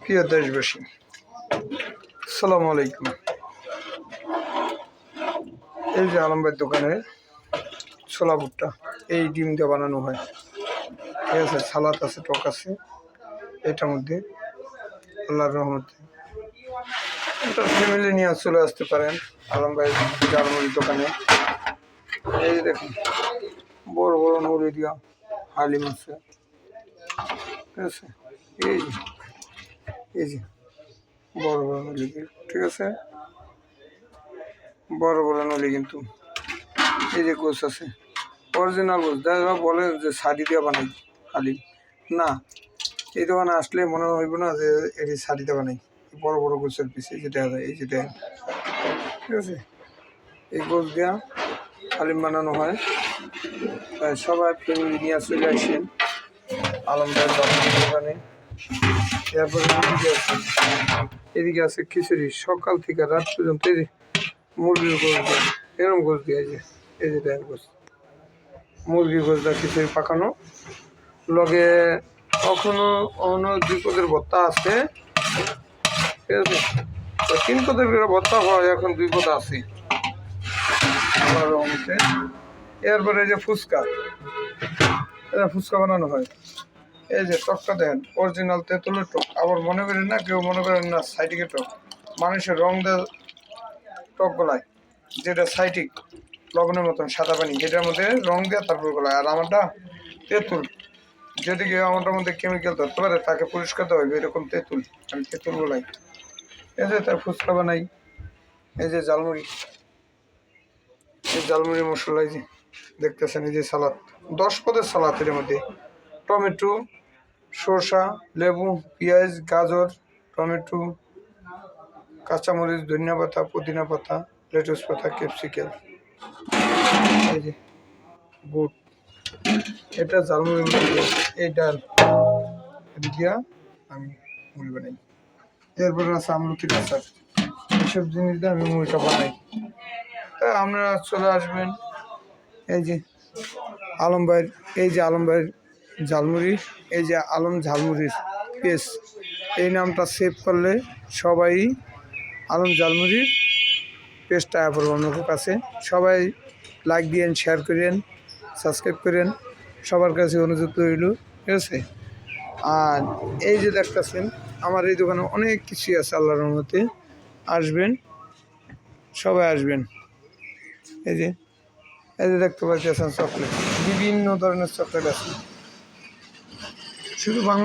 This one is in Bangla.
প্রিয় দেশবাসী, আসসালামু আলাইকুম। এই যে আলম ভাইয়ের দোকানে ছোলা ভুট্টা এই ডিম দিয়ে বানানো হয়, ঠিক আছে। সালাদ আছে, টক আছে এটার মধ্যে। আল্লাহর রহমতে একটা ফ্যামিলি নিয়ে চলে আসতে পারেন আলম ভাইয়ের ঝালমুড়ির দোকানে। এই যে দেখুন, বড় বড় নৌরি দিয়া হালিম আছে, ঠিক আছে। এই যে বড় বড় নলি, ঠিক আছে, বড় বড় নলি। কিন্তু এই যে গোছ আছে, অরিজিনাল গোছ। যারা বলে যে শাড়ি দিয়ে বানাই হালিম, না, এই দোকানে আসলে মনে হইব না যে এটি শাড়ি দিয়ে বানাই। বড় বড় গোছের পিস এই যে দেখা যায়, এই যে দেখেন, ঠিক আছে। এই গোছ দিয়া হালিম বানানো হয়। তাই সবাই ফ্যামিলি নিয়ে চলে আসেন আলম ভাইয়ের দোকানে। এরপরে এদিকে আছে খিচুড়ি, সকাল থেকে রাত পর্যন্ত। এই যে মুরগির গোছ দেয়, এরকম গোছ দিয়ে এই যে দেখেন গোছ, মুরগির গোছ দেয় খিচুড়ি পাকানো। লগে কখনো অন্য 2 পদের ভর্তা আছে, ঠিক আছে। 3 পদের ভর্তা হয়, এখন 2 পদ আছে। এরপরে এই যে ফুচকা, ফুচকা বানানো হয়। এই যে টকটা দেন, অরিজিনাল তেঁতুলের টক। আবার মনে করেন না, কেউ মনে করেন না সাইটিকে টক, মানুষের রং দেয় টক গলায়, যেটা সাইটিক লবণের মতন সাদা পানি, যেটার মধ্যে রং দেওয়া তারপর গলায়। আর আমারটা তেঁতুল, যেদিকে আমারটার মধ্যে কেমিক্যাল ধরতে পারে তাকে পরিষ্কার দেওয়া হবে, এরকম তেঁতুল। আমি তেঁতুল গলাই। এই যে তার ফুচকা বানাই। এই যে ঝালমুড়ি, এই ঝালমুড়ি মশলা, এই যে দেখতেছেন। এই যে সালাদ, 10 পদের সালাদ। এর মধ্যে টমেটো, শসা, লেবু, পেঁয়াজ, গাজর, টমেটো, কাঁচামরিচ, ধনিয়া পাতা, পুদিনা পাতা, লেটুস পাতা, ক্যাপসিকাম, এই যে বুট। এটা ঝালমুড়ির মধ্যে এই ডাল দিয়া আমি মুড়ি বানাই। এরপরে আছে আমলকির আচার, এইসব জিনিস দিয়ে আমি মুড়িটা বানাই। তা আপনারা চলে আসবেন। এই যে আলম ভাইয়ের, এই যে আলম ভাইয়ের ঝালমুড়ি, এই যে আলম ঝালমুড়ির পেজ, এই নামটা সেভ করলে সবাই আলম ঝালমুড়ির পেজটা পড়বো আপনাদের কাছে। সবাই লাইক দিয়েন, শেয়ার করেন, সাবস্ক্রাইব করেন, সবার কাছে অনুরোধ রইল, ঠিক আছে। আর এই যে দেখতেছেন, আমার এই দোকানে অনেক কিছুই আছে আল্লাহর রহমতে। আসবেন, সবাই আসবেন। এই যে দেখতে পাচ্ছেন চকলেট, বিভিন্ন ধরনের চকলেট আছে, শুধু বাংলা